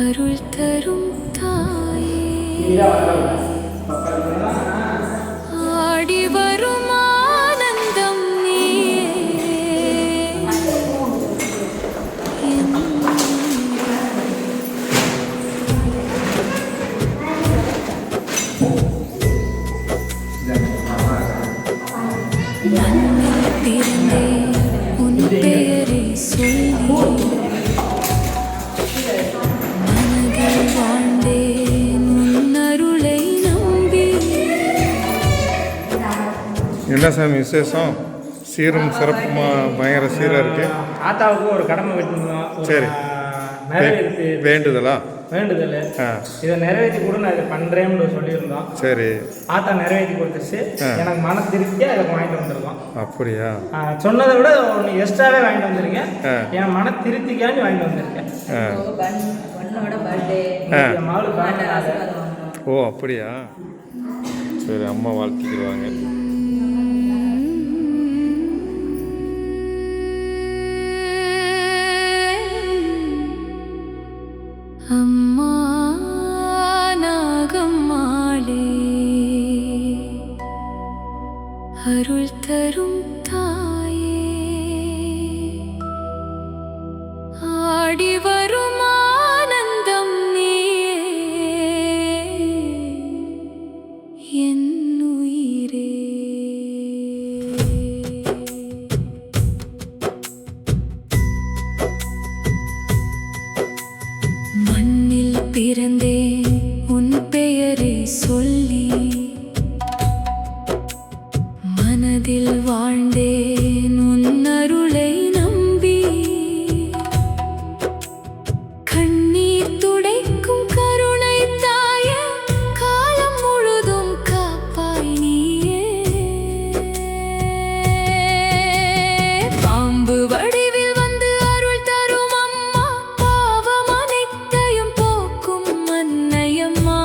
அருள் தரும் தாயே ஆடி வரும் ஆனந்தம் பிறந்தே உன் பெயரை சொல்லி என்ன சாமி விசேஷம்? சீரும் சிறப்புமாக பயங்கர சீராக இருக்கு. ஆத்தாவுக்கு ஒரு கடமை வெட்டணும். சரி, வேண்டுதலா? வேண்டுதல். இதை நிறைவேற்றி கூட நான் இதை பண்ணுறேன்னு சொல்லியிருந்தோம். சரி, ஆத்தா நிறைவேற்றி கொடுத்துச்சு. எனக்கு மன திருப்தியாக அதை வாங்கிட்டு வந்துருக்கோம். அப்படியா? சொன்னதை விட ஒன்று எக்ஸ்ட்ராவே வாங்கிட்டு வந்துருங்க. என் மன திருப்திக்காண்டி வாங்கிட்டு வந்திருக்கேன். ஓ அப்படியா? சரி, அம்மா வாழ்த்திக்கிடுவாங்க. அம்மா நாகம்மாளே அருள் தரும் தாயே ஆடி வரும் ஆனந்தம் என் உயிரே. மண்ணில் பிறந்தே உன் பெயரை சொல்லி மனதில் வாழ்ந்தேன் உன் அருளை நம்பி கண்ணீர் துடைக்கும் கருணை தாய காலம் முழுதும் காப்பாய் நீயே. பாம்பு வடிவில் வந்து அருள் தரும் அம்மா பாவம் அனைத்தையும் போக்கும் அன்னையம்மா.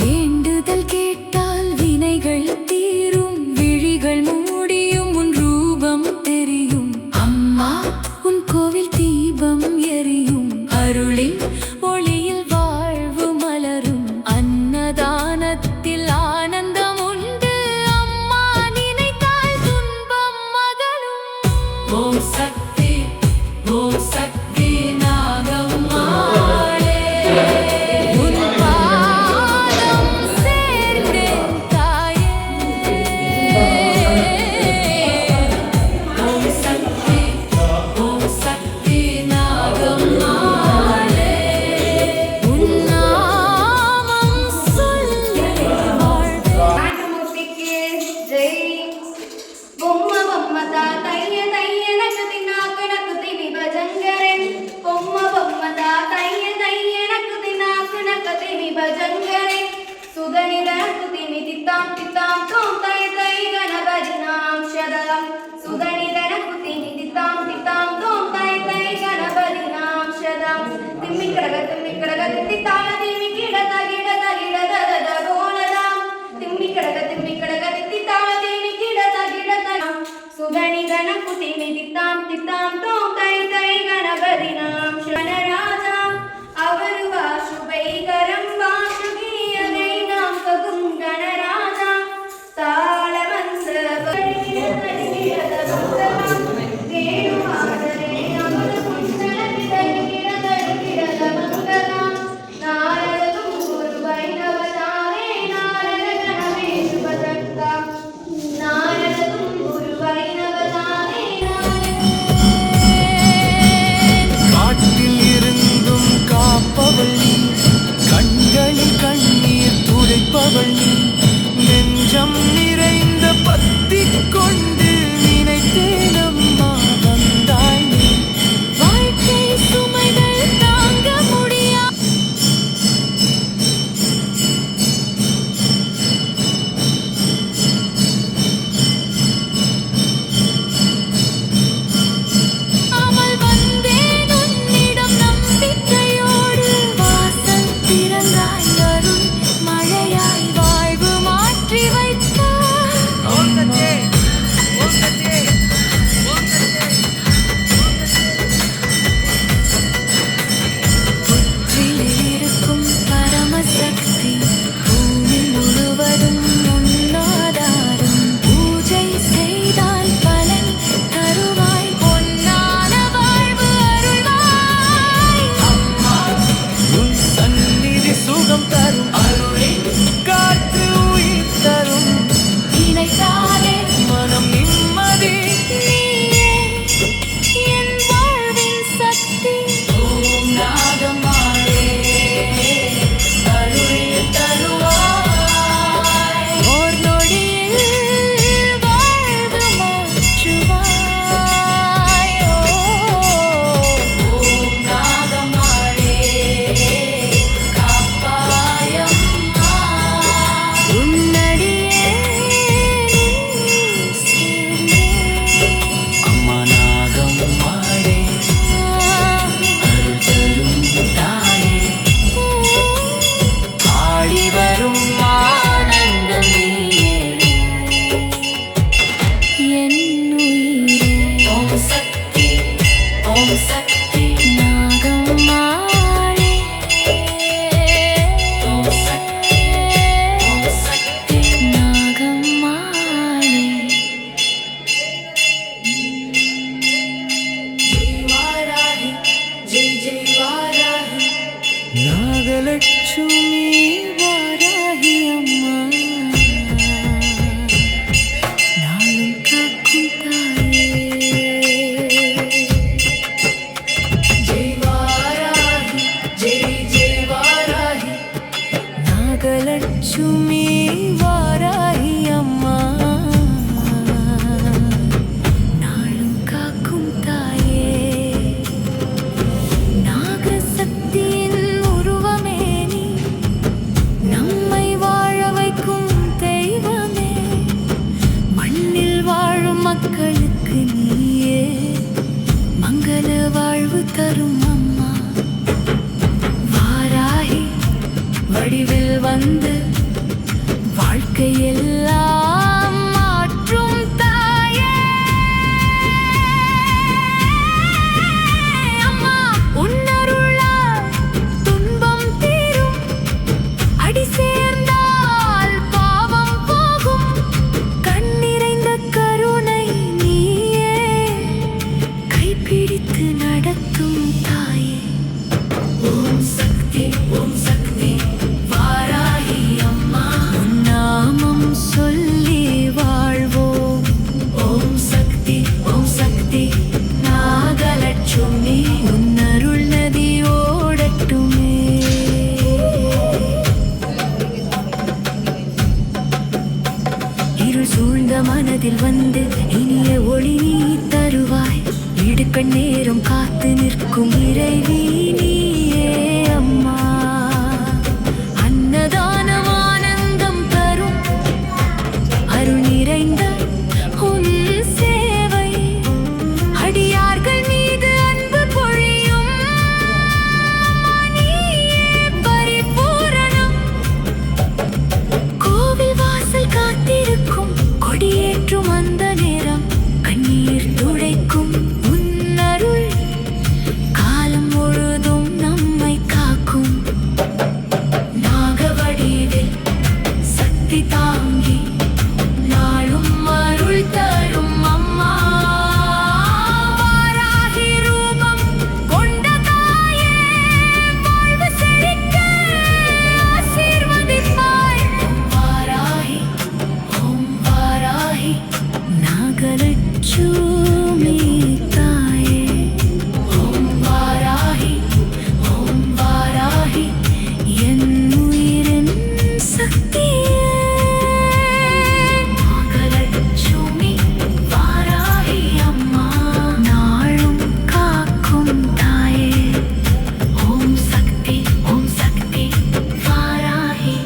வேண்டுதல் கேட்டால் வினைகள் தீரும் விழிகள் மூடியும் உன் ரூபம் தெரியும் அம்மா. உன் கோவில் தீபம் எரியும் அருளின் ஒளியில் வாழ்வு மலரும் அன்னதானத்தில் ஆனந்தம் உண்டு அம்மா. நினைத்தால் துன்பம் மகளும். ஓம் சக்தி ஓம் சக்தி நாகம்மாளே உன் பாதம் சேர்ந்தேன் தாயே. ஓம் சக்தி நாகம்மாளே உன் நாமம் சொல்லி வாழ்வேன். மூர்த்திக்கு ஜெய். பொம்ம பொம்மதா தைய தையனக்கு தின்னாக்கு நக்கு திமி பஜங்கரே. பொம்ம பொம்மதா தைய தையனக்கு தின்னாக்கு நக்கு திமி பஜங்கரே. சுதனிதனக்கு திமி தித்தாம் தித்தாம் தோம் தை தை கணபதி நாம் சதம். சுதனிதனக்கு திமி தித்தாம் தித்தாம் தோம் தை தை கணபதி நாம் சதம். திம்மி கடக தித்தி தாள திம்மி கிடத கிடத கிடத தத கோலதாம். திம்மி கடக தித்தி தாள திம்மி கிடத கிடத. சுதனிதனக்கு திமி தித்தாம் தித்தாம் தோம் தை தை கணபதி நாம் சரணராஜா. அவர் வாசுபை கரம் வாசுகியதை நாம் ககும் கணராஜா. தாளமந்த நாகலட்சுமி வாராகி அம்மா நாளும் காக்கும் தாயே ஜெய் வாராகி ஜெய் ஜெய் வாராகி நாகலட்சுமி வாராகி அம்மா நாளும் காக்கும் தாயே நாகசக்தியின் உருவமே நீ நம்மை வாழ வைக்கும் தெய்வமே மண்ணில் வாழும் மக்களுக்கு நீயே மங்கள வாழ்வு தரும் அம்மா வாராகி வடிவில் வந்து வாழ்க்கையெல்லாம் மாற்றும் தாயே அம்மா உன்னருளால் துன்பம் தீரும் அடி சேர்ந்தால் பாவம் போகும் கண் நிறைந்த கருணை நீயே கைப்பிடித்து நடத்தும் தாயே ஓம் சக்தி வாராகி அம்மா உன் நாமம் சொல்லி வாழ்வோம் ஓம் சக்தி நாகலட்சுமி உன் அருள் நதி ஓடட்டுமே இருள் சூழ்ந்த மனதில் வந்து இனிய ஒளி நீ தருவாய் இடுக்கண் நேரம் காத்து நிற்கும் இறைவி நீயே அம்மா அன்னதானம் ஆனந்தம் தரும் அருள் நிறைந்த உன் சேவை அடியார்கள் மீது அன்பு பொழியும் நீயே பரிபூரணம் கோவில் வாசல் காத்திருக்கும் கொடியேற்றும் அந்த நேரம் கண்ணீர் துடைக்கும் உன் அருள் காலம் முழுதும் நம்மை காக்கும் நாகவடிவில் சக்தி தாங்கி நாளும் அருள் தரும் அம்மா வாராகி ரூபம் கொண்ட தாயே வாழ்வு செழிக்க ஆசீர்வதிப்பாய் ஓம் வாராகி நாகலட்சுமி தாயே ஓம் வாராகி என் உயிரின் சக்தியே நாகலட்சுமி வாராகி அம்மா நாளும் காக்கும் தாயே ஓம் சக்தி வாராகி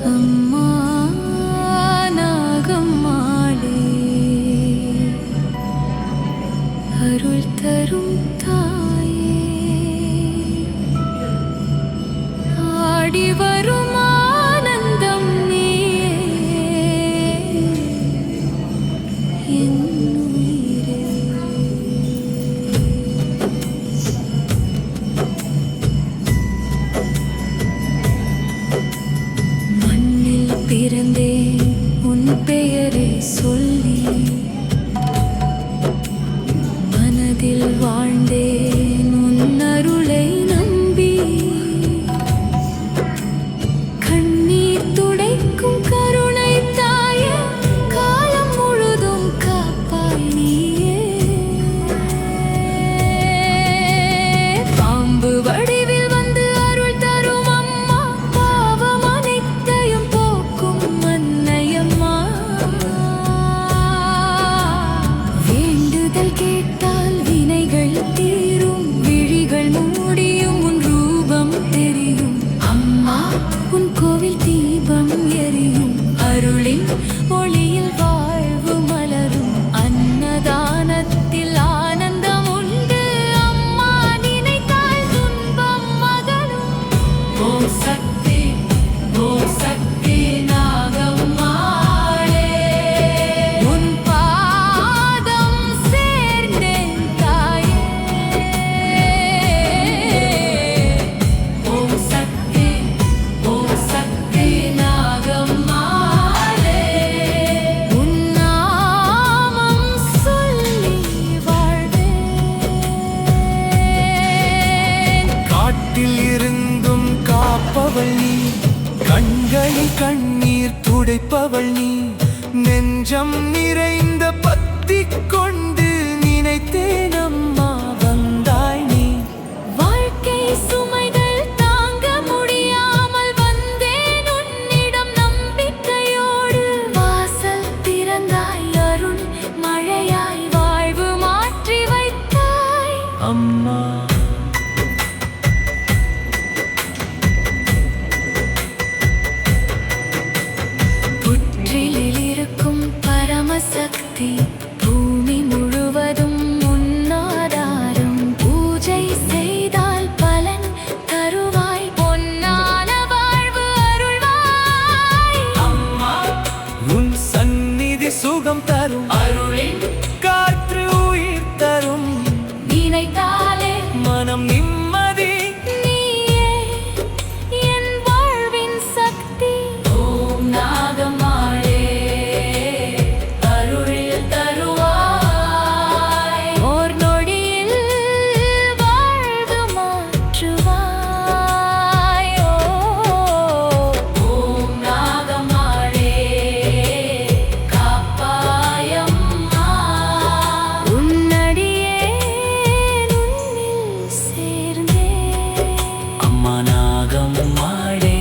அம்மா நாகம்மாளே அருள் தரும் தாயே ஆடி வரும் ஆனந்தம் நீயே என் உயிரே மண்ணில் பிறந்தே உன் பெயரை சொல்லி மனதில் வாழ்ந்தே துடைப்பவள் நீ நெஞ்சம் நிறைந்த பத்தி கொண்டு நினைத்தேன் அம்மா வந்தாய் நீ வாழ்க்கை சுமைகள் தாங்க முடியாமல் வந்தேன் உன்னிடம் நம்பிக்கையோடு வாசல் திறந்தாய் அருள் மழையாய் வாழ்வு மாற்றி வைத்தாய் அம்மா புற்றிலில் இருக்கும் பரமசக்தி பூமி முழுவதும் உன்னாதாரம் பூஜை செய்தால் பலன் தருவாய் பொன்னான வாழ்வு அருள்வாய் அம்மா உன் சந்நிதி சுகம் தரும் அருளின் காற்று உயிர் தரும் நினைத்தாலே மனம் நிம்மதி நீயே என் வாழ்வின் சக்தி ஓம் நாகமாளே அருள் தருவாய் ஓர் நொடியில் வாழ்வு மாற்றுவாய் ஓம் நாகமாளே காப்பாயம்மா உன்னடியே உன்னில் சேர்ந்தே அம்மா நாகம் மாடே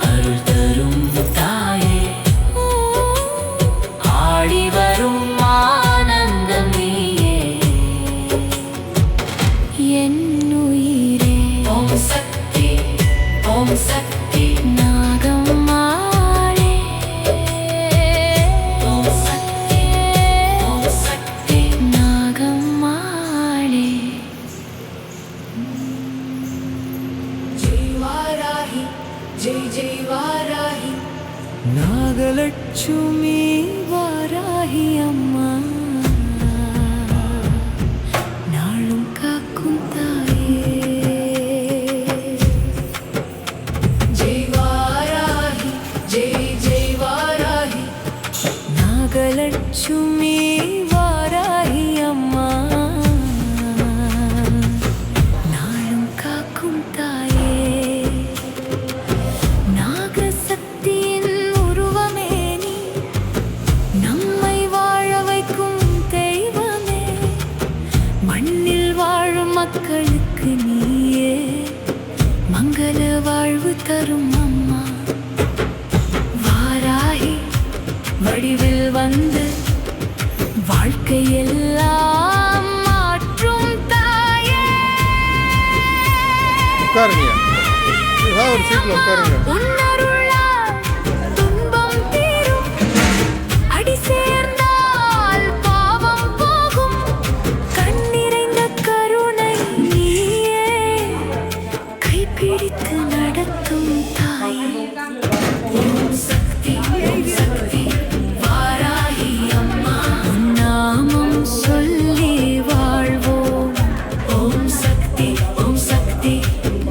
அருள் தரும் தாயே ஆடி வரும் ஆனந்தம் நீயே என் உயிரே ஓம் சக்தி நாகம்மாளே ஓம் சக்தி நாகம்மாளே ஜெய் வாராகி ஜெய் வாராகி நாகலட்சுமி வாராகி அம்மா நாளும் காக்கும் தாயே ஜெய் வாராகி ஜெய் வாராகி நாகலட்சுமி வாராகி அம்மா நாளும் காக்கும் தாயே நாகசக்தியின் உருவமே நீ நம்மை வாழ வைக்கும் தெய்வமே மண்ணில் வாழும் மக்களுக்கு நீயே மங்கள வாழ்வு தரும் அம்மா வாராகி வடிவில் வந்து வாழ்க்கையெல்லாம் மாற்றும் தாயே உட்காருங்க, ஏதாவது ஒரு சீட்டில் உட்காருங்க. உன்னருளால் துன்பம் தீரும் அடி சேர்ந்தால் பாவம் போகும் கண் நிறைந்த கருணை நீயே கைப்பிடித்து நடத்தும் தாயே ஓம் சக்தி வாராகி அம்மா உன் நாமம் சொல்லி வாழ்வோம் ஓம் சக்தி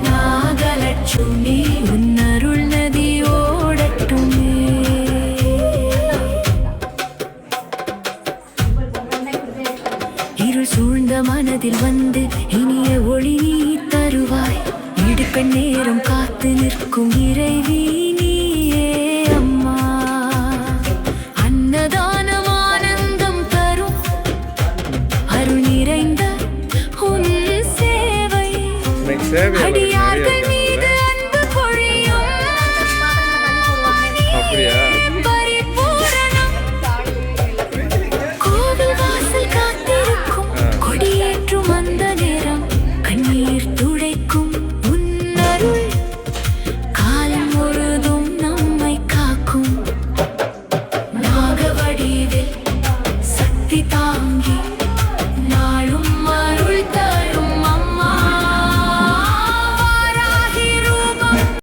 நாகலட்சுமி உன் அருள் நதி ஓடட்டுமே இருள் சூழ்ந்த மனதில் வந்து இனிய ஒளி நீ தருவாய் இடுக்கண் நேரம் காத்து நிற்கும் இறைவி நீயே அம்மா அன்னதானம் ஆனந்தம் தரும் அருள் நிறைந்த உன் சேவை இன்னைக்கு சேவை